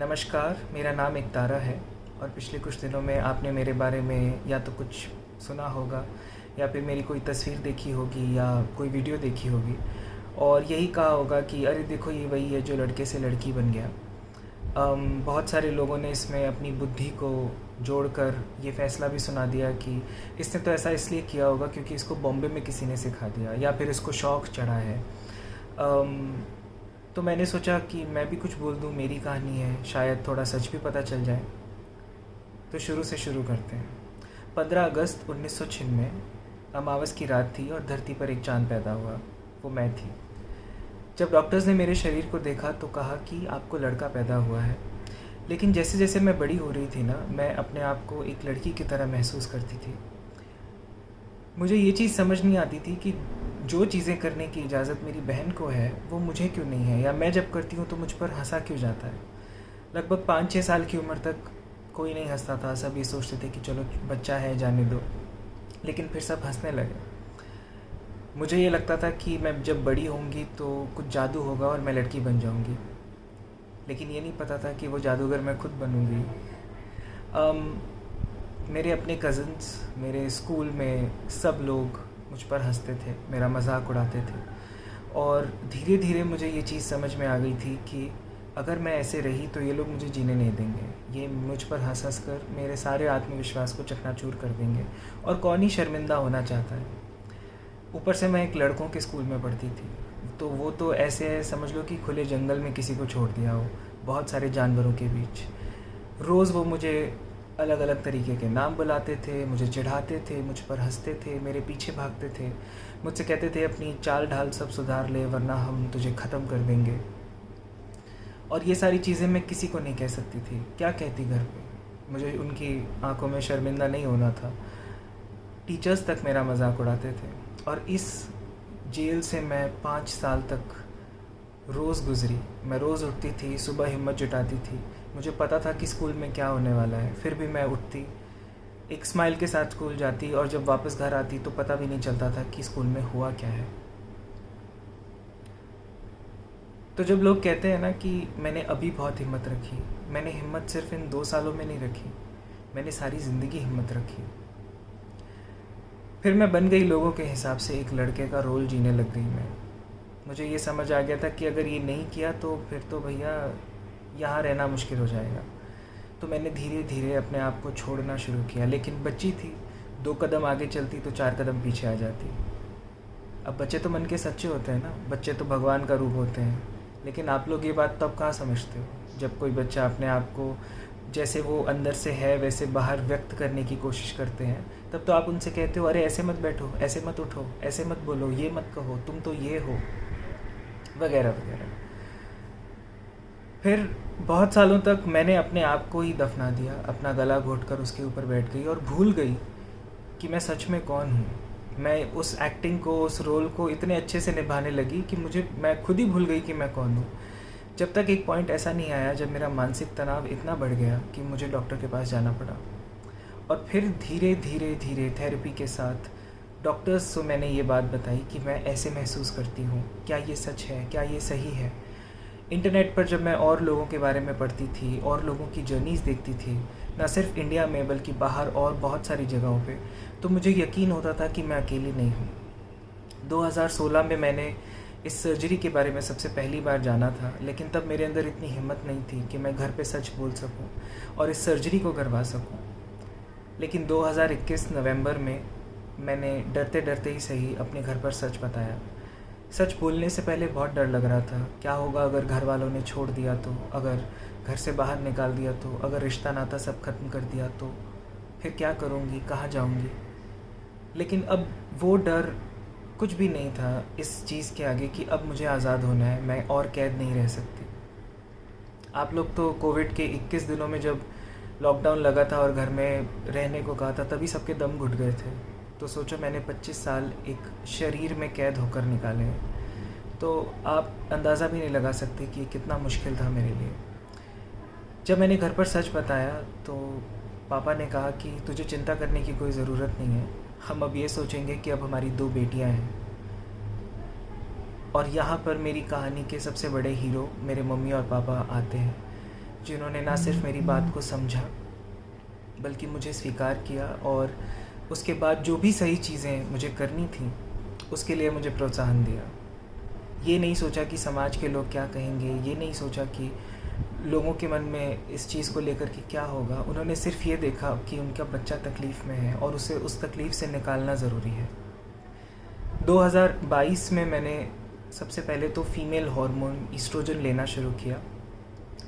नमस्कार, मेरा नाम एकतारा है और पिछले कुछ दिनों में आपने मेरे बारे में या तो कुछ सुना होगा या फिर मेरी कोई तस्वीर देखी होगी या कोई वीडियो देखी होगी और यही कहा होगा कि अरे देखो ये वही है जो लड़के से लड़की बन गया। बहुत सारे लोगों ने इसमें अपनी बुद्धि को जोड़कर ये फ़ैसला भी सुना दिया कि इसने तो ऐसा इसलिए किया होगा क्योंकि इसको बॉम्बे में किसी ने सिखा दिया या फिर इसको शौक़ चढ़ा है। तो मैंने सोचा कि मैं भी कुछ बोल दूँ, मेरी कहानी है, शायद थोड़ा सच भी पता चल जाए। तो शुरू से शुरू करते हैं। 15 अगस्त 1996 अमावस की रात थी और धरती पर एक चाँद पैदा हुआ, वो मैं थी। जब डॉक्टर्स ने मेरे शरीर को देखा तो कहा कि आपको लड़का पैदा हुआ है। लेकिन जैसे जैसे मैं बड़ी हो रही थी ना, मैं अपने आप को एक लड़की की तरह महसूस करती थी। मुझे ये चीज़ समझ नहीं आती थी कि जो चीज़ें करने की इजाज़त मेरी बहन को है वो मुझे क्यों नहीं है, या मैं जब करती हूँ तो मुझ पर हंसा क्यों जाता है। लगभग 5-6 साल की उम्र तक कोई नहीं हंसता था, सब ये सोचते थे कि चलो बच्चा है जाने दो, लेकिन फिर सब हंसने लगे। मुझे ये लगता था कि मैं जब बड़ी होंगी तो कुछ जादू होगा और मैं लड़की बन जाऊंगी, लेकिन ये नहीं पता था कि वो जादूगर मैं खुद बनूंगी। मेरे अपने कज़न्स, मेरे स्कूल में सब लोग मुझ पर हंसते थे, मेरा मजाक उड़ाते थे और धीरे धीरे मुझे ये चीज़ समझ में आ गई थी कि अगर मैं ऐसे रही तो ये लोग मुझे जीने नहीं देंगे। ये मुझ पर हंस हंस कर मेरे सारे आत्मविश्वास को चकनाचूर कर देंगे और कौन ही शर्मिंदा होना चाहता है। ऊपर से मैं एक लड़कों के स्कूल में पढ़ती थी, तो वो तो ऐसे है, समझ लो कि खुले जंगल में किसी को छोड़ दिया हो, बहुत सारे जानवरों के बीच। रोज़ वो मुझे अलग अलग तरीके के नाम बुलाते थे, मुझे चिढ़ाते थे, मुझ पर हंसते थे, मेरे पीछे भागते थे, मुझसे कहते थे अपनी चाल ढाल सब सुधार ले वरना हम तुझे ख़त्म कर देंगे। और ये सारी चीज़ें मैं किसी को नहीं कह सकती थी, क्या कहती घर पे। मुझे उनकी आंखों में शर्मिंदा नहीं होना था। टीचर्स तक मेरा मजाक उड़ाते थे और इस जेल से मैं 5 साल तक रोज़ गुज़री। मैं रोज़ उठती थी, सुबह हिम्मत जुटाती थी, मुझे पता था कि स्कूल में क्या होने वाला है, फिर भी मैं उठती, एक स्माइल के साथ स्कूल जाती और जब वापस घर आती तो पता भी नहीं चलता था कि स्कूल में हुआ क्या है। तो जब लोग कहते हैं ना कि मैंने अभी बहुत हिम्मत रखी, मैंने हिम्मत सिर्फ इन 2 सालों में नहीं रखी, मैंने सारी ज़िंदगी हिम्मत रखी। फिर मैं बन गई लोगों के हिसाब से एक लड़के का रोल जीने लग गई मैं। मुझे ये समझ आ गया था कि अगर ये नहीं किया तो फिर तो भैया यहाँ रहना मुश्किल हो जाएगा। तो मैंने धीरे धीरे अपने आप को छोड़ना शुरू किया, लेकिन बच्ची थी, 2 कदम आगे चलती तो 4 कदम पीछे आ जाती। अब बच्चे तो मन के सच्चे होते हैं ना, बच्चे तो भगवान का रूप होते हैं। लेकिन आप लोग ये बात तब कहाँ समझते हो, जब कोई बच्चा अपने आप को जैसे वो अंदर से है वैसे बाहर व्यक्त करने की कोशिश करते हैं। तब तो आप उनसे कहते हो अरे ऐसे मत बैठो, ऐसे मत उठो, ऐसे मत बोलो, ये मत कहो, तुम तो ये हो, वगैरह वगैरह। फिर बहुत सालों तक मैंने अपने आप को ही दफना दिया, अपना गला घोंटकर उसके ऊपर बैठ गई और भूल गई कि मैं सच में कौन हूँ। मैं उस एक्टिंग को, उस रोल को इतने अच्छे से निभाने लगी कि मैं खुद ही भूल गई कि मैं कौन हूँ। जब तक एक पॉइंट ऐसा नहीं आया जब मेरा मानसिक तनाव इतना बढ़ गया कि मुझे डॉक्टर के पास जाना पड़ा। और फिर धीरे धीरे धीरे थेरेपी के साथ डॉक्टर्स को मैंने ये बात बताई कि मैं ऐसे महसूस करती हूँ, क्या ये सच है, क्या ये सही है। इंटरनेट पर जब मैं और लोगों के बारे में पढ़ती थी और लोगों की जर्नीज़ देखती थी, ना सिर्फ इंडिया में बल्कि बाहर और बहुत सारी जगहों पे, तो मुझे यकीन होता था कि मैं अकेली नहीं हूँ। 2016 में मैंने इस सर्जरी के बारे में सबसे पहली बार जाना था, लेकिन तब मेरे अंदर इतनी हिम्मत नहीं थी कि मैं घर पे सच बोल सकूं और इस सर्जरी को करवा सकूं। लेकिन 2021 नवंबर में मैंने डरते डरते ही सही अपने घर पर सच बताया। सच बोलने से पहले बहुत डर लग रहा था, क्या होगा अगर घर वालों ने छोड़ दिया तो, अगर घर से बाहर निकाल दिया तो, अगर रिश्ता नाता सब खत्म कर दिया तो, फिर क्या करूँगी, कहाँ जाऊँगी। लेकिन अब वो डर कुछ भी नहीं था इस चीज़ के आगे कि अब मुझे आज़ाद होना है, मैं और कैद नहीं रह सकती। आप लोग तो कोविड के 21 दिनों में जब लॉकडाउन लगा था और घर में रहने को कहा था, तभी सबके दम घुट गए थे। तो सोचो मैंने 25 साल एक शरीर में कैद होकर निकाले हैं, तो आप अंदाज़ा भी नहीं लगा सकते कि ये कितना मुश्किल था मेरे लिए। जब मैंने घर पर सच बताया तो पापा ने कहा कि तुझे चिंता करने की कोई ज़रूरत नहीं है, हम अब ये सोचेंगे कि अब हमारी 2 बेटियां हैं। और यहाँ पर मेरी कहानी के सबसे बड़े हीरो मेरे मम्मी और पापा आते हैं, जिन्होंने ना सिर्फ मेरी बात को समझा बल्कि मुझे स्वीकार किया, और उसके बाद जो भी सही चीज़ें मुझे करनी थी उसके लिए मुझे प्रोत्साहन दिया। ये नहीं सोचा कि समाज के लोग क्या कहेंगे, ये नहीं सोचा कि लोगों के मन में इस चीज़ को लेकर के क्या होगा। उन्होंने सिर्फ ये देखा कि उनका बच्चा तकलीफ़ में है और उसे उस तकलीफ़ से निकालना ज़रूरी है। 2022 में मैंने सबसे पहले तो फीमेल हार्मोन ईस्ट्रोजन लेना शुरू किया।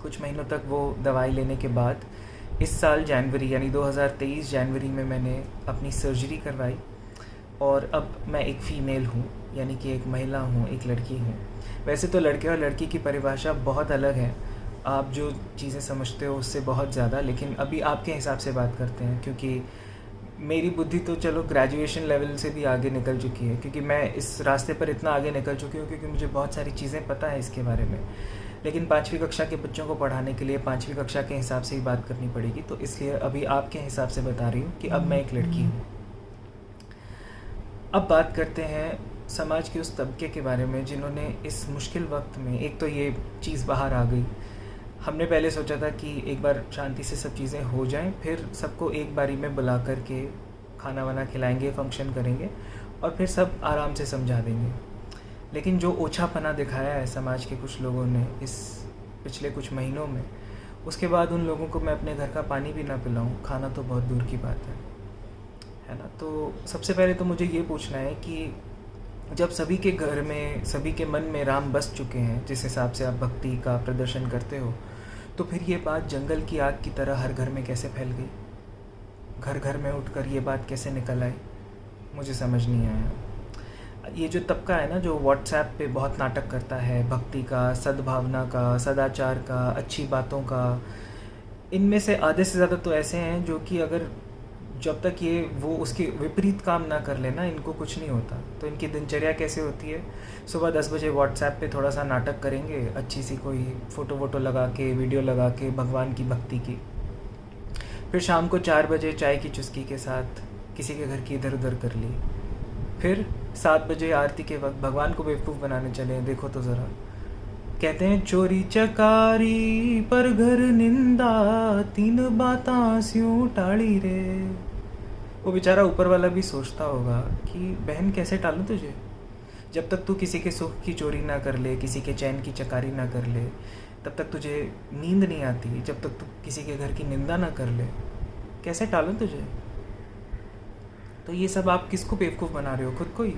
कुछ महीनों तक वो दवाई लेने के बाद इस साल जनवरी यानी 2023 जनवरी में मैंने अपनी सर्जरी करवाई, और अब मैं एक फ़ीमेल हूँ, यानी कि एक महिला हूँ, एक लड़की हूँ। वैसे तो लड़के और लड़की की परिभाषा बहुत अलग है, आप जो चीज़ें समझते हो उससे बहुत ज़्यादा, लेकिन अभी आपके हिसाब से बात करते हैं, क्योंकि मेरी बुद्धि तो चलो ग्रेजुएशन लेवल से भी आगे निकल चुकी है, क्योंकि मैं इस रास्ते पर इतना आगे निकल चुकी हूँ क्योंकि मुझे बहुत सारी चीज़ें पता है इसके बारे में। लेकिन 5वीं कक्षा के बच्चों को पढ़ाने के लिए 5वीं कक्षा के हिसाब से ही बात करनी पड़ेगी, तो इसलिए अभी आपके हिसाब से बता रही हूँ कि अब मैं एक लड़की हूँ। अब बात करते हैं समाज के उस तबके के बारे में जिन्होंने इस मुश्किल वक्त में, एक तो ये चीज़ बाहर आ गई, हमने पहले सोचा था कि एक बार शांति से सब चीज़ें हो जाएं, फिर सबको एक बारी में बुला कर के खाना वाना खिलाएंगे, फंक्शन करेंगे और फिर सब आराम से समझा देंगे। लेकिन जो ओछापना दिखाया है समाज के कुछ लोगों ने इस पिछले कुछ महीनों में, उसके बाद उन लोगों को मैं अपने घर का पानी भी ना पिलाऊं, खाना तो बहुत दूर की बात है ना। तो सबसे पहले तो मुझे ये पूछना है कि जब सभी के घर में, सभी के मन में राम बस चुके हैं, जिस हिसाब से आप भक्ति का प्रदर्शन करते हो, तो फिर ये बात जंगल की आग की तरह हर घर में कैसे फैल गई? घर घर में उठकर ये बात कैसे निकल आई? मुझे समझ नहीं आया। ये जो तबका है ना, जो व्हाट्सएप पे बहुत नाटक करता है भक्ति का, सद्भावना का, सदाचार का, अच्छी बातों का, इनमें से आधे से ज़्यादा तो ऐसे हैं जो कि अगर जब तक ये वो उसके विपरीत काम ना कर लेना, इनको कुछ नहीं होता। तो इनकी दिनचर्या कैसे होती है? सुबह 10 बजे व्हाट्सएप पे थोड़ा सा नाटक करेंगे, अच्छी सी कोई फ़ोटो वोटो लगा के, वीडियो लगा के भगवान की भक्ति की। फिर शाम को 4 बजे चाय की चुस्की के साथ किसी के घर की इधर उधर कर ली। फिर 7 बजे आरती के वक्त भगवान को बेवकूफ़ बनाने चले। देखो तो ज़रा, कहते हैं चोरी चकारी पर घर निंदा, 3 बातां स्यूं टाड़ी रे। वो बेचारा ऊपर वाला भी सोचता होगा कि बहन कैसे टालूं तुझे? जब तक तू किसी के सुख की चोरी ना कर ले, किसी के चैन की चकारी ना कर ले, तब तक तुझे नींद नहीं आती। जब तक तू किसी के घर की निंदा ना कर ले, कैसे टालूं तुझे? तो ये सब आप किसको बेवकूफ़ बना रहे हो? खुद को ही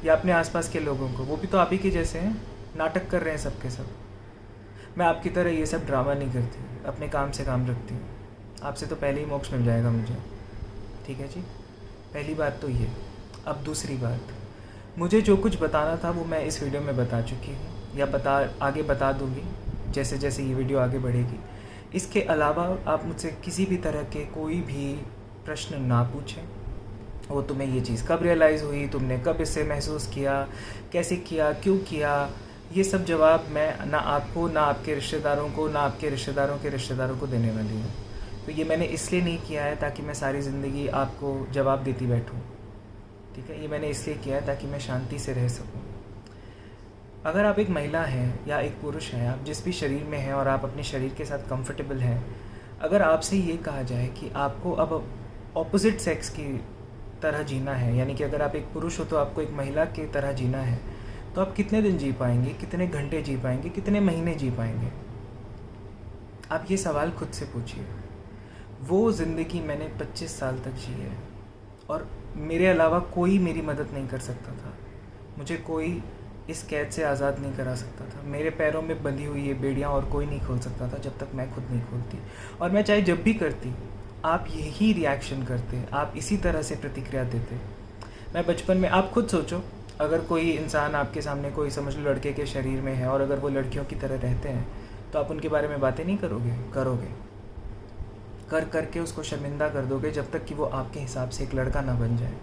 या अपने आसपास के लोगों को? वो भी तो आप ही के जैसे हैं, नाटक कर रहे हैं सबके सब। मैं आपकी तरह ये सब ड्रामा नहीं करती, अपने काम से काम रखती हूँ। आपसे तो पहले ही मोक्ष मिल जाएगा मुझे, ठीक है जी। पहली बात तो ये। अब दूसरी बात, मुझे जो कुछ बताना था वो मैं इस वीडियो में बता चुकी हूँ, या आगे बता दूँगी जैसे जैसे ये वीडियो आगे बढ़ेगी। इसके अलावा आप मुझसे किसी भी तरह के कोई भी प्रश्न ना पूछें। वो तुम्हें ये चीज़ कब रियलाइज़ हुई, तुमने कब इसे महसूस किया, कैसे किया, क्यों किया, ये सब जवाब मैं ना आपको, ना आपके रिश्तेदारों को, ना आपके रिश्तेदारों के रिश्तेदारों को देने वाली हूँ। तो ये मैंने इसलिए नहीं किया है ताकि मैं सारी ज़िंदगी आपको जवाब देती बैठूँ, ठीक है। ये मैंने इसलिए किया है ताकि मैं शांति से रह सकूँ। अगर आप एक महिला हैं या एक पुरुष हैं, आप जिस भी शरीर में हैं और आप अपने शरीर के साथ कंफर्टेबल हैं, अगर आपसे ये कहा जाए कि आपको अब ऑपोजिट सेक्स की तरह जीना है, यानी कि अगर आप एक पुरुष हो तो आपको एक महिला की तरह जीना है, तो आप कितने दिन जी पाएंगे, कितने घंटे जी पाएंगे, कितने महीने जी पाएंगे? आप ये सवाल खुद से पूछिए। वो ज़िंदगी मैंने 25 साल तक जी है और मेरे अलावा कोई मेरी मदद नहीं कर सकता था। मुझे कोई इस कैद से आज़ाद नहीं करा सकता था। मेरे पैरों में बंधी हुई ये बेड़ियाँ और कोई नहीं खोल सकता था जब तक मैं खुद नहीं खोलती। और मैं चाहे जब भी करती, आप यही रिएक्शन करते, आप इसी तरह से प्रतिक्रिया देते। मैं बचपन में, आप खुद सोचो, अगर कोई इंसान आपके सामने, कोई समझ लो लड़के के शरीर में है और अगर वो लड़कियों की तरह रहते हैं, तो आप उनके बारे में बातें नहीं करोगे? करोगे। कर करके उसको शर्मिंदा कर दोगे जब तक कि वो आपके हिसाब से एक लड़का ना बन जाए।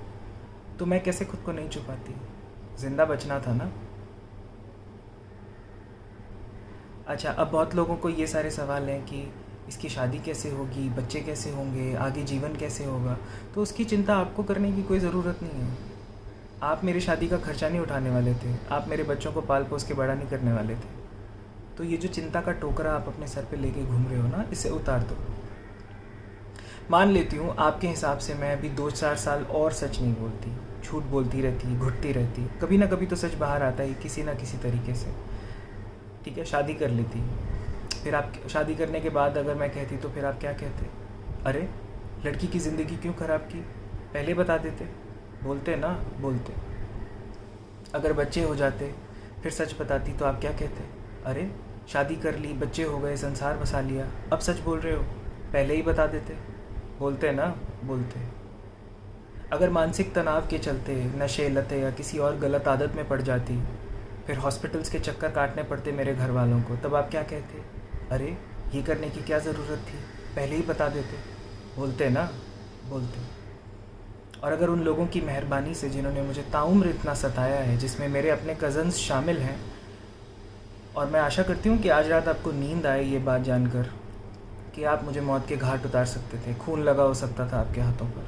तो मैं कैसे खुद को नहीं छुपाती? ज़िंदा बचना था ना। अच्छा, अब बहुत लोगों को ये सारे सवाल हैं कि इसकी शादी कैसे होगी, बच्चे कैसे होंगे, आगे जीवन कैसे होगा। तो उसकी चिंता आपको करने की कोई ज़रूरत नहीं है। आप मेरी शादी का खर्चा नहीं उठाने वाले थे, आप मेरे बच्चों को पाल पोस के बड़ा नहीं करने वाले थे। तो ये जो चिंता का टोकरा आप अपने सर पे लेके घूम रहे हो ना, इसे उतार दो। मान लेती हूँ आपके हिसाब से मैं अभी 2-4 साल और सच नहीं बोलती, झूठ बोलती रहती, घुटती रहती, कभी ना कभी तो सच बाहर आता ही किसी ना किसी तरीके से। ठीक है, शादी कर लेती, फिर आप शादी करने के बाद अगर मैं कहती तो फिर आप क्या कहते? अरे लड़की की ज़िंदगी क्यों ख़राब की, पहले बता देते। बोलते ना, बोलते। अगर बच्चे हो जाते फिर सच बताती तो आप क्या कहते? अरे शादी कर ली, बच्चे हो गए, संसार बसा लिया, अब सच बोल रहे हो, पहले ही बता देते। बोलते ना, बोलते। अगर मानसिक तनाव के चलते नशे, लतें या किसी और गलत आदत में पड़ जाती, फिर हॉस्पिटल्स के चक्कर काटने पड़ते मेरे घर वालों को, तब आप क्या कहते? अरे ये करने की क्या ज़रूरत थी, पहले ही बता देते। बोलते ना, बोलते। और अगर उन लोगों की मेहरबानी से जिन्होंने मुझे ताउम्र इतना सताया है, जिसमें मेरे अपने कज़न्स शामिल हैं, और मैं आशा करती हूँ कि आज रात आपको नींद आए ये बात जानकर कि आप मुझे मौत के घाट उतार सकते थे, खून लगा हो सकता था आपके हाथों पर।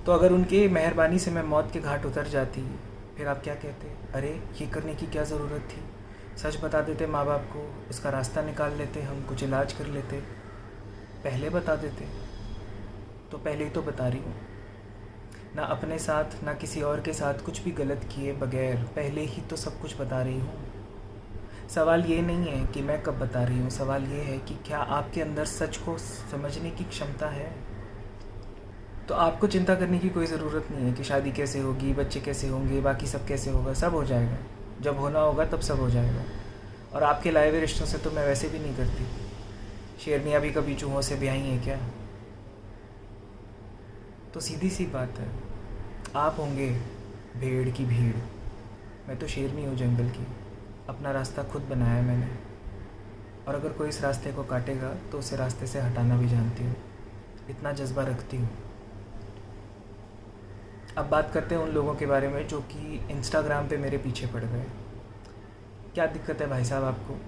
तो अगर उनके मेहरबानी से मैं मौत के घाट उतर जाती, फिर आप क्या कहते? अरे ये करने की क्या ज़रूरत थी, सच बता देते माँ बाप को, उसका रास्ता निकाल लेते, हम कुछ इलाज कर लेते, पहले बता देते। तो पहले ही तो बता रही हूँ ना, अपने साथ ना किसी और के साथ कुछ भी गलत किए बगैर पहले ही तो सब कुछ बता रही हूँ। सवाल ये नहीं है कि मैं कब बता रही हूँ, सवाल ये है कि क्या आपके अंदर सच को समझने की क्षमता है। तो आपको चिंता करने की कोई ज़रूरत नहीं है कि शादी कैसे होगी, बच्चे कैसे होंगे, बाकी सब कैसे होगा। सब हो जाएगा, जब होना होगा तब सब हो जाएगा। और आपके लाए हुए रिश्तों से तो मैं वैसे भी नहीं करती। शेरनियाँ भी कभी चूहों से ब्याही हैं क्या? तो सीधी सी बात है, आप होंगे भेड़ की भीड़, मैं तो शेरनी हूँ जंगल की। अपना रास्ता खुद बनाया है मैंने, और अगर कोई इस रास्ते को काटेगा तो उसे रास्ते से हटाना भी जानती हूँ, इतना जज्बा रखती हूँ। अब बात करते हैं उन लोगों के बारे में जो कि इंस्टाग्राम पे मेरे पीछे पड़ गए। क्या दिक्कत है भाई साहब आपको?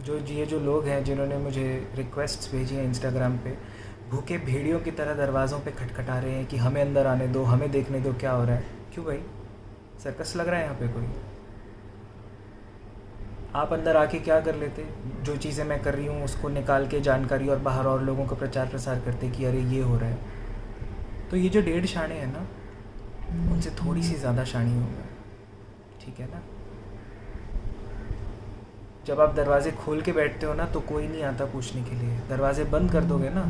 जो लोग हैं जिन्होंने मुझे रिक्वेस्ट्स भेजी हैं इंस्टाग्राम पे, भूखे भेड़ियों की तरह दरवाज़ों पे खटखटा रहे हैं कि हमें अंदर आने दो, हमें देखने दो क्या हो रहा है। क्यों भाई, सर्कस लग रहा है यहाँ पे कोई? आप अंदर आके क्या कर लेते? जो चीज़ें मैं कर रही हूँ उसको निकाल के जानकारी और बाहर और लोगों को प्रचार प्रसार करते कि अरे ये हो रहा है। तो ये जो 1.5 शाणे हैं ना, उनसे थोड़ी सी ज़्यादा शाणी हूँ मैं, ठीक है ना। जब आप दरवाजे खोल के बैठते हो ना तो कोई नहीं आता पूछने के लिए, दरवाजे बंद कर दोगे ना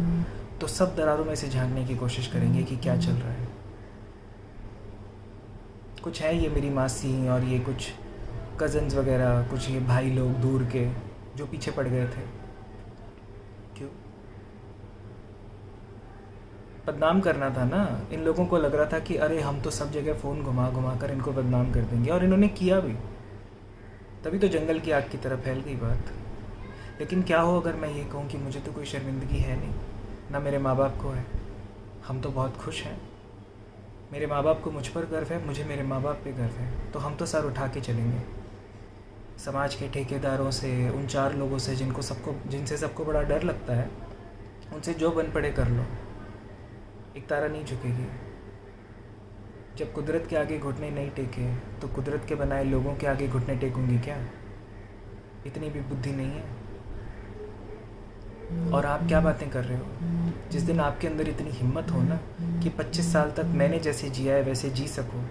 तो सब दरारों में से झांकने की कोशिश करेंगे कि क्या चल रहा है। कुछ है ये मेरी मासी और ये कुछ कज़न्स वगैरह, कुछ ये भाई लोग दूर के जो पीछे पड़ गए थे। क्यों? बदनाम करना था ना। इन लोगों को लग रहा था कि अरे हम तो सब जगह फ़ोन घुमा घुमा कर इनको बदनाम कर देंगे, और इन्होंने किया भी। तभी तो जंगल की आग की तरह फैल गई बात। लेकिन क्या हो अगर मैं ये कहूँ कि मुझे तो कोई शर्मिंदगी है नहीं, ना मेरे माँ बाप को है, हम तो बहुत खुश हैं। मेरे माँ बाप को मुझ पर गर्व है, मुझे मेरे माँ बाप पे गर्व है, तो हम तो सर उठा के चलेंगे। समाज के ठेकेदारों से, उन 4 लोगों से जिनसे सबको बड़ा डर लगता है, उनसे जो बन पड़े कर लो, एक तारा नहीं झुकेगी। जब कुदरत के आगे घुटने नहीं टेके तो कुदरत के बनाए लोगों के आगे घुटने टेकूंगी क्या? इतनी भी बुद्धि नहीं है। और आप क्या बातें कर रहे हो? जिस दिन आपके अंदर इतनी हिम्मत हो ना कि 25 साल तक मैंने जैसे जिया है वैसे जी सको,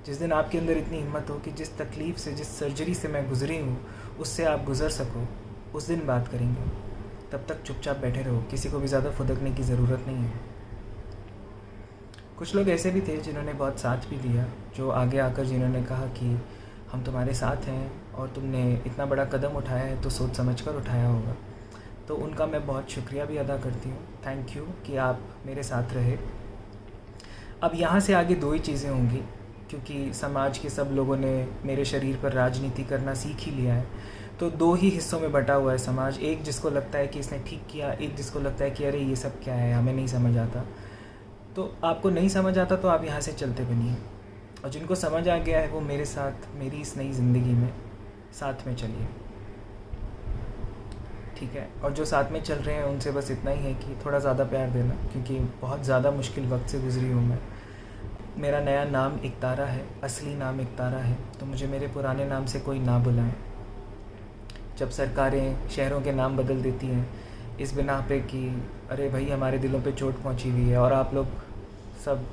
जिस दिन आपके अंदर इतनी हिम्मत हो कि जिस तकलीफ़ से, जिस सर्जरी से मैं गुजरी हूँ उससे आप गुज़र सको, उस दिन बात करेंगे। तब तक चुपचाप बैठे रहो, किसी को भी ज़्यादा फुदकने की ज़रूरत नहीं है। कुछ लोग ऐसे भी थे जिन्होंने बहुत साथ भी दिया, जो आगे आकर जिन्होंने कहा कि हम तुम्हारे साथ हैं और तुमने इतना बड़ा कदम उठाया है तो सोच समझ कर उठाया होगा। तो उनका मैं बहुत शुक्रिया भी अदा करती हूँ। थैंक यू कि आप मेरे साथ रहे। अब यहाँ से आगे 2 ही चीज़ें होंगी, क्योंकि समाज के सब लोगों ने मेरे शरीर पर राजनीति करना सीख ही लिया है। तो 2 ही हिस्सों में बटा हुआ है समाज, एक जिसको लगता है कि इसने ठीक किया, एक जिसको लगता है कि अरे ये सब क्या है, हमें नहीं समझ आता। तो आपको नहीं समझ आता तो आप यहाँ से चलते बनिए, और जिनको समझ आ गया है वो मेरे साथ, मेरी इस नई ज़िंदगी में साथ में चलिए, ठीक है। और जो साथ में चल रहे हैं उनसे बस इतना ही है कि थोड़ा ज़्यादा प्यार देना, क्योंकि बहुत ज़्यादा मुश्किल वक्त से गुजरी हूँ मैं। मेरा नया नाम एकतारा है, असली नाम एकतारा है, तो मुझे मेरे पुराने नाम से कोई ना बुलाए। जब सरकारें शहरों के नाम बदल देती हैं इस बिना पे कि अरे भाई हमारे दिलों पे चोट पहुंची हुई है, और आप लोग सब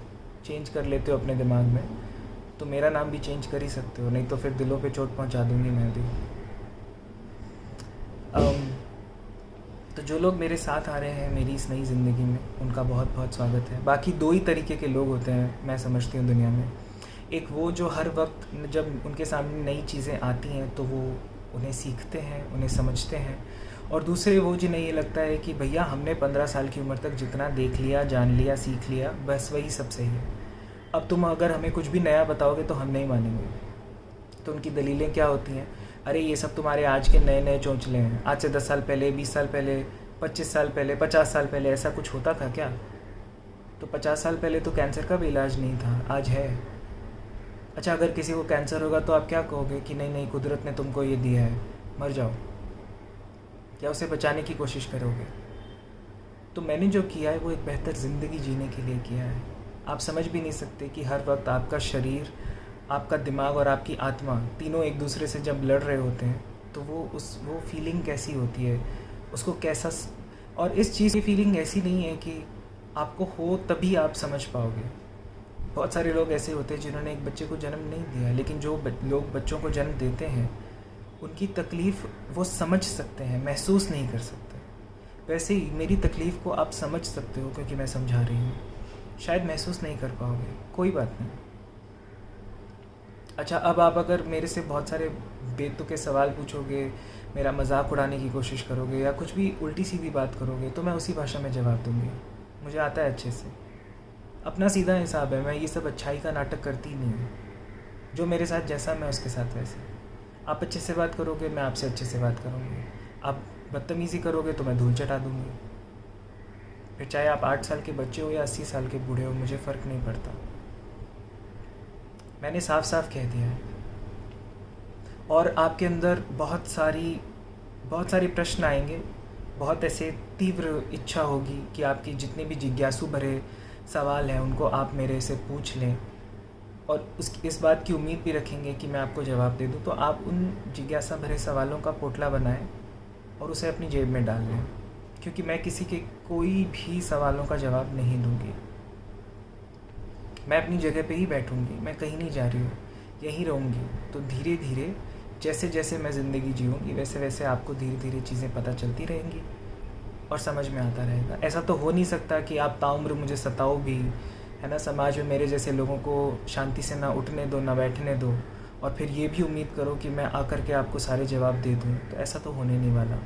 चेंज कर लेते हो अपने दिमाग में, तो मेरा नाम भी चेंज कर ही सकते हो, नहीं तो फिर दिलों पे चोट पहुंचा दूंगी मैं भी। तो जो लोग मेरे साथ आ रहे हैं मेरी इस नई ज़िंदगी में, उनका बहुत बहुत स्वागत है। बाकी दो ही तरीके के लोग होते हैं मैं समझती हूँ दुनिया में। एक वो जो हर वक्त जब उनके सामने नई चीज़ें आती हैं तो वो उन्हें सीखते हैं, उन्हें समझते हैं, और दूसरे वो जिन्हें ये लगता है कि भैया हमने 15 साल की उम्र तक जितना देख लिया, जान लिया, सीख लिया, बस वही सब सही है, अब तुम अगर हमें कुछ भी नया बताओगे तो हम नहीं मानेंगे। तो उनकी दलीलें क्या होती हैं? अरे ये सब तुम्हारे आज के नए नए चौंचले हैं, आज से 10 साल पहले, 20 साल पहले, 25 साल पहले, 50 साल पहले ऐसा कुछ होता था क्या? तो 50 साल पहले तो कैंसर का भी इलाज नहीं था, आज है। अच्छा, अगर किसी को कैंसर होगा तो आप क्या कहोगे कि नहीं नहीं कुदरत ने तुमको ये दिया है, मर जाओ, या उसे बचाने की कोशिश करोगे? तो मैंने जो किया है वो एक बेहतर ज़िंदगी जीने के लिए किया है। आप समझ भी नहीं सकते कि हर वक्त आपका शरीर, आपका दिमाग और आपकी आत्मा तीनों एक दूसरे से जब लड़ रहे होते हैं तो वो फीलिंग कैसी होती है, उसको कैसा। और इस चीज़ की फीलिंग ऐसी नहीं है कि आपको हो तभी आप समझ पाओगे। बहुत सारे लोग ऐसे होते हैं जिन्होंने एक बच्चे को जन्म नहीं दिया, लेकिन जो लोग बच्चों को जन्म देते हैं उनकी तकलीफ़ वो समझ सकते हैं, महसूस नहीं कर सकते। वैसे ही मेरी तकलीफ़ को आप समझ सकते हो क्योंकि मैं समझा रही हूँ, शायद महसूस नहीं कर पाओगे, कोई बात नहीं। अच्छा, अब आप अगर मेरे से बहुत सारे बेतुके सवाल पूछोगे, मेरा मजाक उड़ाने की कोशिश करोगे या कुछ भी उल्टी सीधी बात करोगे तो मैं उसी भाषा में जवाब दूंगी, मुझे आता है अच्छे से। अपना सीधा हिसाब है, मैं ये सब अच्छाई का नाटक करती नहीं हूँ। जो मेरे साथ जैसा मैं उसके साथ वैसे। आप अच्छे से बात करोगे मैं आपसे अच्छे से बात करूँगी, आप बदतमीज़ी करोगे तो मैं धूल चटा दूँगी। फिर चाहे आप 8 साल के बच्चे हो या 80 साल के बूढ़े हो, मुझे फ़र्क नहीं पड़ता। मैंने साफ साफ कह दिया है। और आपके अंदर बहुत सारे प्रश्न आएंगे, बहुत ऐसे तीव्र इच्छा होगी कि आपकी जितने भी जिज्ञासु भरे सवाल हैं उनको आप मेरे से पूछ लें, और इस बात की उम्मीद भी रखेंगे कि मैं आपको जवाब दे दूं। तो आप उन जिज्ञासा भरे सवालों का पोटला बनाएं और उसे अपनी जेब में डाल लें, क्योंकि मैं किसी के कोई भी सवालों का जवाब नहीं दूंगी। मैं अपनी जगह पे ही बैठूंगी, मैं कहीं नहीं जा रही हूँ, यहीं रहूँगी। तो धीरे धीरे जैसे जैसे मैं ज़िंदगी जीऊँगी वैसे वैसे आपको धीरे धीरे चीज़ें पता चलती रहेंगी और समझ में आता रहेगा। ऐसा तो हो नहीं सकता कि आप ताउम्र मुझे सताओ भी, है ना, समाज में मेरे जैसे लोगों को शांति से ना उठने दो ना बैठने दो, और फिर ये भी उम्मीद करो कि मैं आकर के आपको सारे जवाब दे दूँ। तो ऐसा तो होने नहीं वाला।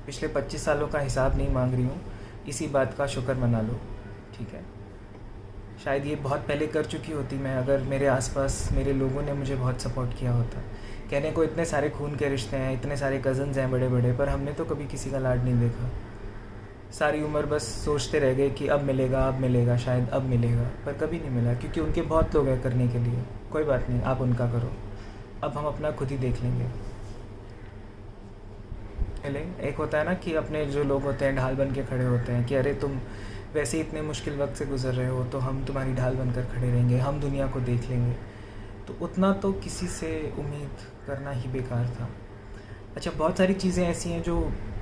पिछले 25 सालों का हिसाब नहीं मांग रही हूँ, इसी बात का शुक्र मना लो, ठीक है। शायद ये बहुत पहले कर चुकी होती मैं, अगर मेरे आसपास मेरे लोगों ने मुझे बहुत सपोर्ट किया होता। कहने को इतने सारे खून के रिश्ते हैं, इतने सारे कज़न्स हैं बड़े बड़े, पर हमने तो कभी किसी का लाड नहीं देखा। सारी उम्र बस सोचते रह गए कि अब मिलेगा, शायद अब मिलेगा, पर कभी नहीं मिला, क्योंकि उनके बहुत लोग हैं करने के लिए। कोई बात नहीं, आप उनका करो, अब हम अपना खुद ही देख लेंगे। एक होता है ना कि अपने जो लोग होते हैं ढाल बन के खड़े होते हैं कि अरे तुम वैसे इतने मुश्किल वक्त से गुजर रहे हो तो हम तुम्हारी ढाल बनकर खड़े रहेंगे, हम दुनिया को देख लेंगे। तो उतना तो किसी से उम्मीद करना ही बेकार था। अच्छा, बहुत सारी चीज़ें ऐसी हैं जो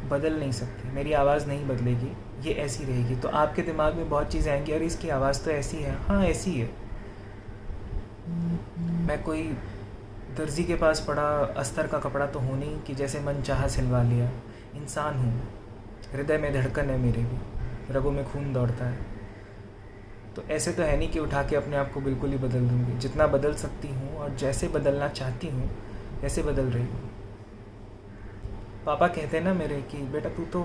बदल नहीं सकती। मेरी आवाज़ नहीं बदलेगी, ये ऐसी रहेगी। तो आपके दिमाग में बहुत चीज़ें आएंगी, अरे इसकी आवाज़ तो ऐसी है, हाँ ऐसी है। मैं कोई दर्जी के पास पड़ा अस्तर का कपड़ा तो हूँ नहीं कि जैसे मन चाहा सिलवा लिया। इंसान हूँ, हृदय में धड़कन है मेरे भी, रगों में खून दौड़ता है। तो ऐसे तो है नहीं कि उठा के अपने आप को बिल्कुल ही बदल दूँगी। जितना बदल सकती हूँ और जैसे बदलना चाहती हूँ वैसे बदल रही हूँ। पापा कहते हैं ना मेरे कि बेटा तू तो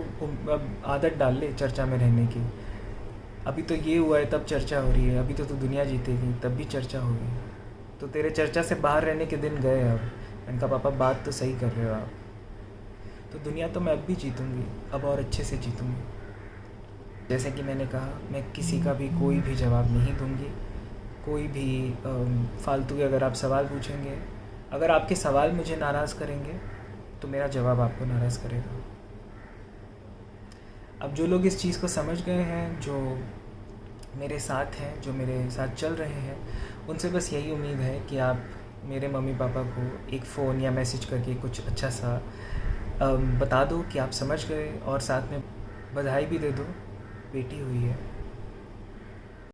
अब आदत डाल ले चर्चा में रहने की। अभी तो ये हुआ है तब चर्चा हो रही है, अभी तो तू दुनिया जीतेगी तब भी चर्चा होगी। तो तेरे चर्चा से बाहर रहने के दिन गए अब। मैंने कहा पापा बात तो सही कर रहे हो आप। तो दुनिया तो मैं अब भी जीतूँगी, अब और अच्छे से जीतूँगी। जैसे कि मैंने कहा, मैं किसी का भी कोई भी जवाब नहीं दूंगी। कोई भी फालतू के अगर आप सवाल पूछेंगे, अगर आपके सवाल मुझे नाराज़ करेंगे तो मेरा जवाब आपको नाराज़ करेगा। अब जो लोग इस चीज़ को समझ गए हैं, जो मेरे साथ हैं, जो मेरे साथ चल रहे हैं, उनसे बस यही उम्मीद है कि आप मेरे मम्मी पापा को एक फ़ोन या मैसेज करके कुछ अच्छा सा बता दो कि आप समझ गए और साथ में बधाई भी दे दो, बेटी हुई है।